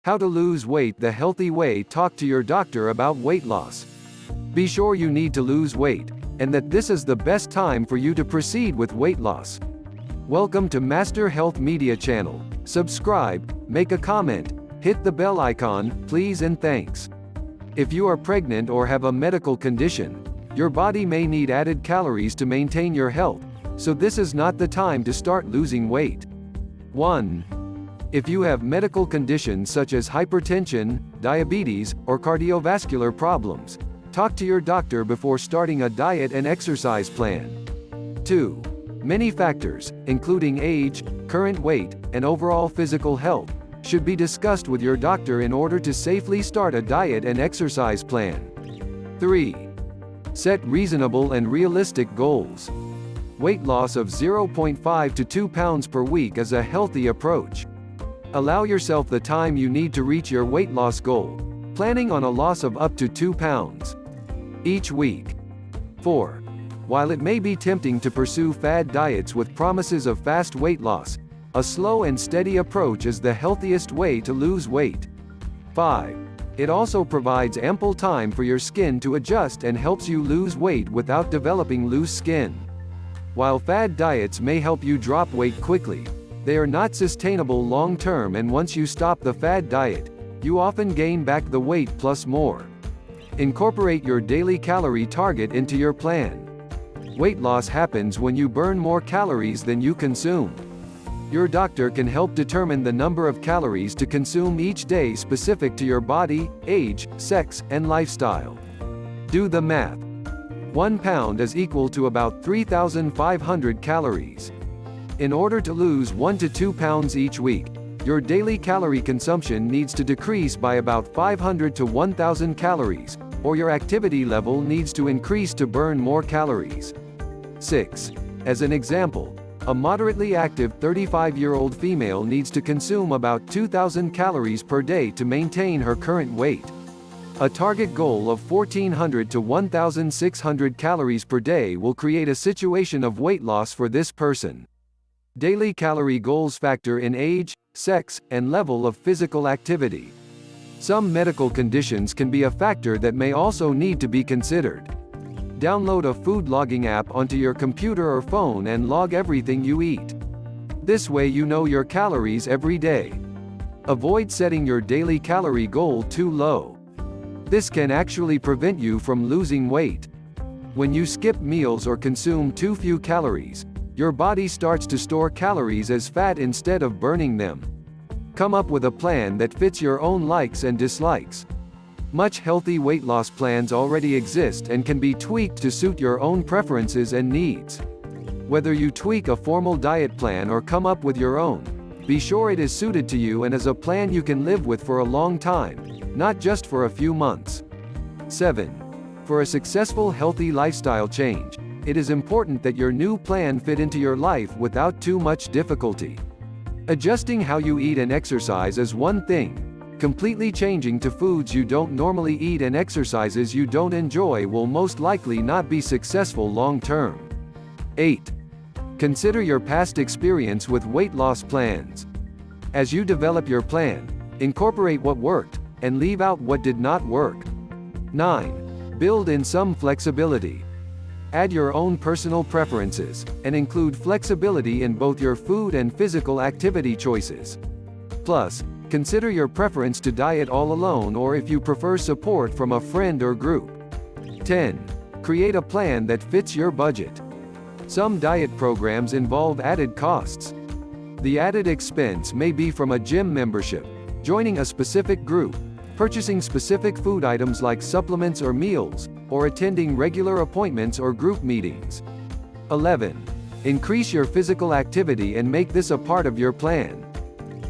How to lose weight the healthy way. Talk to your doctor about weight loss. Be sure you need to lose weight, and that this is the best time for you to proceed with weight loss. Welcome to Master Health Media Channel. Subscribe, make a comment, hit the bell icon, please and thanks. If you are pregnant or have a medical condition, your body may need added calories to maintain your health, so this is not the time to start losing weight. 1. If you have medical conditions such as hypertension, diabetes, or cardiovascular problems, talk to your doctor before starting a diet and exercise plan. 2. Many factors, including age, current weight, and overall physical health, should be discussed with your doctor in order to safely start a diet and exercise plan. 3. Set reasonable and realistic goals. Weight loss of 0.5 to 2 pounds per week is a healthy approach. Allow yourself the time you need to reach your weight loss goal, planning on a loss of up to 2 pounds each week. 4. While it may be tempting to pursue fad diets with promises of fast weight loss, a slow and steady approach is the healthiest way to lose weight. 5. It also provides ample time for your skin to adjust and helps you lose weight without developing loose skin. While fad diets may help you drop weight quickly, they are not sustainable long-term, and once you stop the fad diet, you often gain back the weight plus more. Incorporate your daily calorie target into your plan. Weight loss happens when you burn more calories than you consume. Your doctor can help determine the number of calories to consume each day specific to your body, age, sex, and lifestyle. Do the math. 1 pound is equal to about 3,500 calories. In order to lose 1 to 2 pounds each week, your daily calorie consumption needs to decrease by about 500 to 1,000 calories, or your activity level needs to increase to burn more calories. 6. As an example, a moderately active 35-year-old female needs to consume about 2,000 calories per day to maintain her current weight. A target goal of 1,400 to 1,600 calories per day will create a situation of weight loss for this person. Daily calorie goals factor in age, sex, and level of physical activity. Some medical conditions can be a factor that may also need to be considered. Download a food logging app onto your computer or phone and log everything you eat. This way you know your calories every day. Avoid setting your daily calorie goal too low. This can actually prevent you from losing weight. When you skip meals or consume too few calories, your body starts to store calories as fat instead of burning them. Come up with a plan that fits your own likes and dislikes. Much healthy weight loss plans already exist and can be tweaked to suit your own preferences and needs. Whether you tweak a formal diet plan or come up with your own, be sure it is suited to you and is a plan you can live with for a long time, not just for a few months. 7. For a successful healthy lifestyle change, it is important that your new plan fit into your life without too much difficulty. Adjusting how you eat and exercise is one thing. Completely changing to foods you don't normally eat and exercises you don't enjoy will most likely not be successful long-term. 8. Consider your past experience with weight loss plans. As you develop your plan, incorporate what worked, and leave out what did not work. 9. Build in some flexibility. Add your own personal preferences, and include flexibility in both your food and physical activity choices. Plus, consider your preference to diet all alone or if you prefer support from a friend or group. 10. Create a plan that fits your budget. Some diet programs involve added costs. The added expense may be from a gym membership, joining a specific group, purchasing specific food items like supplements or meals, or attending regular appointments or group meetings. 11. Increase your physical activity and make this a part of your plan.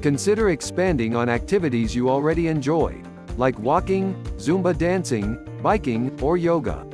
Consider expanding on activities you already enjoy, like walking, Zumba dancing, biking, or yoga.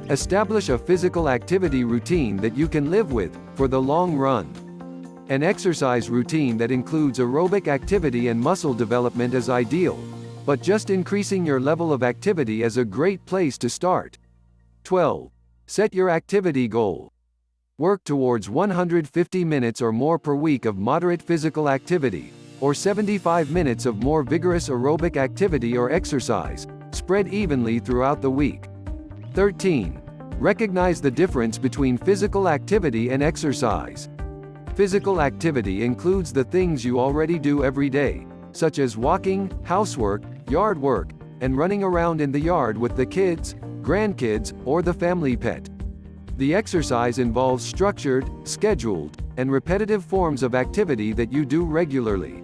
Establish a physical activity routine that you can live with, for the long run. An exercise routine that includes aerobic activity and muscle development is ideal, but just increasing your level of activity is a great place to start. 12. Set your activity goal. Work towards 150 minutes or more per week of moderate physical activity, or 75 minutes of more vigorous aerobic activity or exercise, spread evenly throughout the week. 13. Recognize the difference between physical activity and exercise. Physical activity includes the things you already do every day, such as walking, housework, yard work, and running around in the yard with the kids, grandkids, or the family pet. The exercise involves structured, scheduled, and repetitive forms of activity that you do regularly.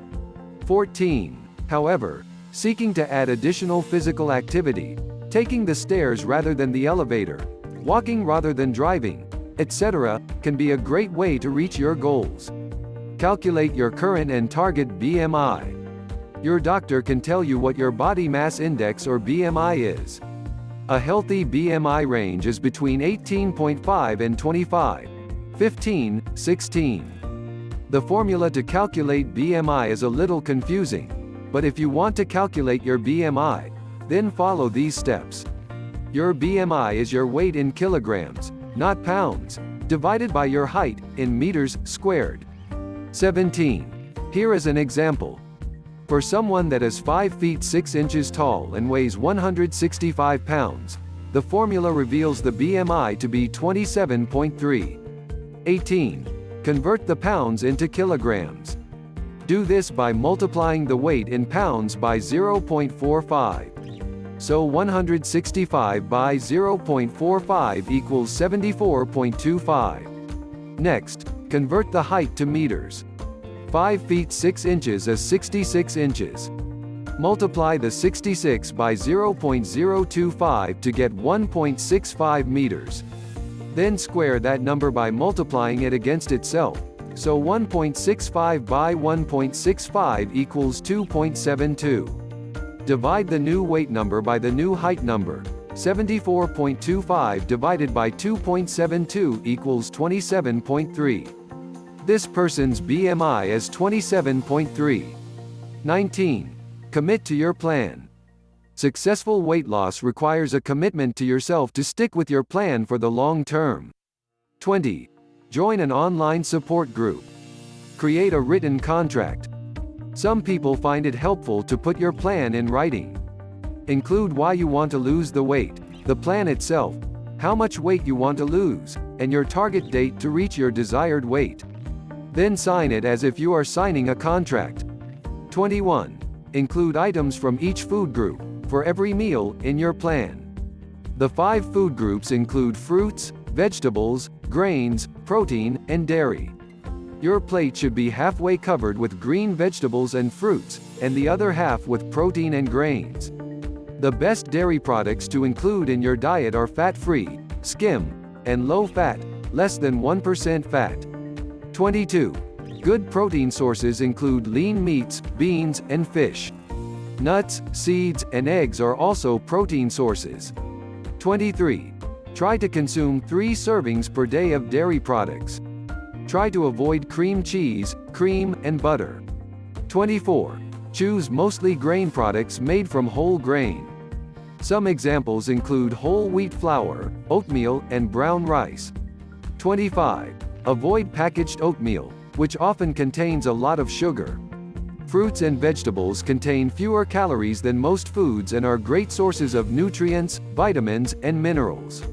14. However, seeking to add additional physical activity, taking the stairs rather than the elevator, walking rather than driving, etc., can be a great way to reach your goals. Calculate your current and target BMI. Your doctor can tell you what your body mass index or BMI is. A healthy BMI range is between 18.5 and 25, 15, 16. The formula to calculate BMI is a little confusing, but if you want to calculate your BMI, then follow these steps. Your BMI is your weight in kilograms, not pounds, divided by your height, in meters squared. 17. Here is an example. For someone that is 5 feet 6 inches tall and weighs 165 pounds, the formula reveals the BMI to be 27.3. 18. Convert the pounds into kilograms. Do this by multiplying the weight in pounds by 0.45. So 165 by 0.45 equals 74.25. Next, convert the height to meters. 5 feet 6 inches is 66 inches. Multiply the 66 by 0.025 to get 1.65 meters. Then square that number by multiplying it against itself, so 1.65 by 1.65 equals 2.72. Divide the new weight number by the new height number. 74.25 divided by 2.72 equals 27.3. This person's BMI is 27.3. 19. Commit to your plan. Successful weight loss requires a commitment to yourself to stick with your plan for the long term. 20. Join an online support group. Create a written contract. Some people find it helpful to put your plan in writing. Include why you want to lose the weight, the plan itself, how much weight you want to lose, and your target date to reach your desired weight. Then sign it as if you are signing a contract. 21. Include items from each food group, for every meal, in your plan. The 5 food groups include fruits, vegetables, grains, protein, and dairy. Your plate should be halfway covered with green vegetables and fruits, and the other half with protein and grains. The best dairy products to include in your diet are fat-free, skim, and low-fat, less than 1% fat. 22. Good protein sources include lean meats, beans, and fish. Nuts, seeds, and eggs are also protein sources. 23. Try to consume 3 servings per day of dairy products. Try to avoid cream cheese, cream, and butter. 24. Choose mostly grain products made from whole grain. Some examples include whole wheat flour, oatmeal, and brown rice. 25. Avoid packaged oatmeal, which often contains a lot of sugar. Fruits and vegetables contain fewer calories than most foods and are great sources of nutrients, vitamins, and minerals.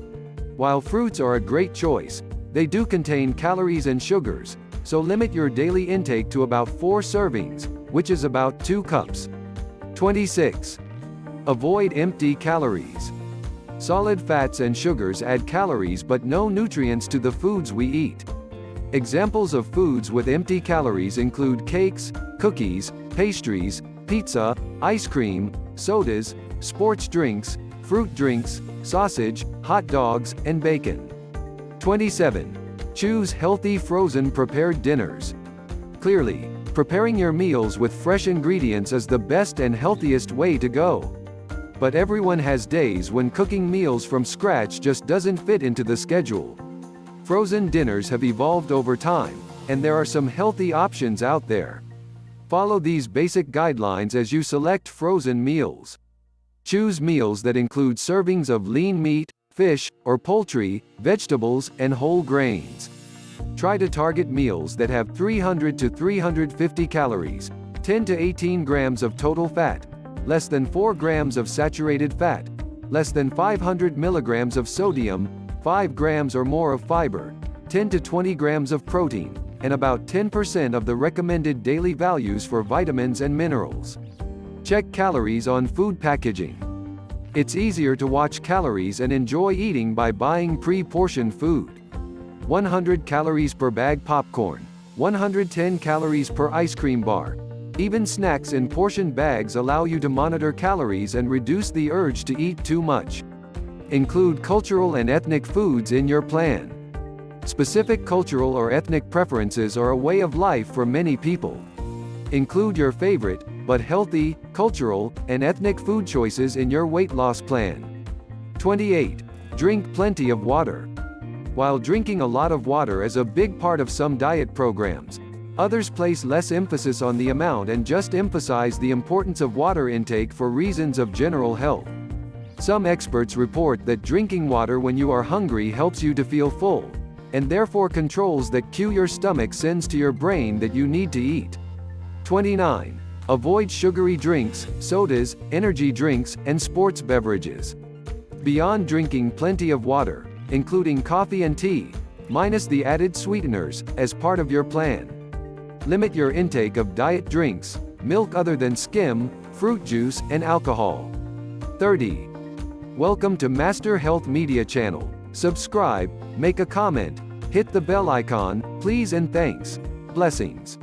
While fruits are a great choice, they do contain calories and sugars, so limit your daily intake to about 4 servings, which is about 2 cups. 26. Avoid empty calories. Solid fats and sugars add calories but no nutrients to the foods we eat. Examples of foods with empty calories include cakes, cookies, pastries, pizza, ice cream, sodas, sports drinks, fruit drinks, sausage, hot dogs, and bacon. 27. Choose healthy frozen prepared dinners. Clearly, preparing your meals with fresh ingredients is the best and healthiest way to go. But everyone has days when cooking meals from scratch just doesn't fit into the schedule. Frozen dinners have evolved over time, and there are some healthy options out there. Follow these basic guidelines as you select frozen meals. Choose meals that include servings of lean meat, fish, or poultry, vegetables, and whole grains. Try to target meals that have 300 to 350 calories, 10 to 18 grams of total fat, less than 4 grams of saturated fat, less than 500 milligrams of sodium, 5 grams or more of fiber, 10 to 20 grams of protein, and about 10% of the recommended daily values for vitamins and minerals. Check calories on food packaging. It's easier to watch calories and enjoy eating by buying pre-portioned food. 100 calories per bag popcorn, 110 calories per ice cream bar. Even snacks in portioned bags allow you to monitor calories and reduce the urge to eat too much. Include cultural and ethnic foods in your plan. Specific cultural or ethnic preferences are a way of life for many people. Include your favorite, but healthy, cultural, and ethnic food choices in your weight loss plan. 28. Drink plenty of water. While drinking a lot of water is a big part of some diet programs, others place less emphasis on the amount and just emphasize the importance of water intake for reasons of general health. Some experts report that drinking water when you are hungry helps you to feel full, and therefore controls that cue your stomach sends to your brain that you need to eat. 29. Avoid sugary drinks, sodas, energy drinks, and sports beverages. Beyond drinking plenty of water, including coffee and tea, minus the added sweeteners, as part of your plan. Limit your intake of diet drinks, milk other than skim, fruit juice, and alcohol. 30. Welcome to Master Health Media Channel. Subscribe, make a comment, hit the bell icon, please and thanks. Blessings.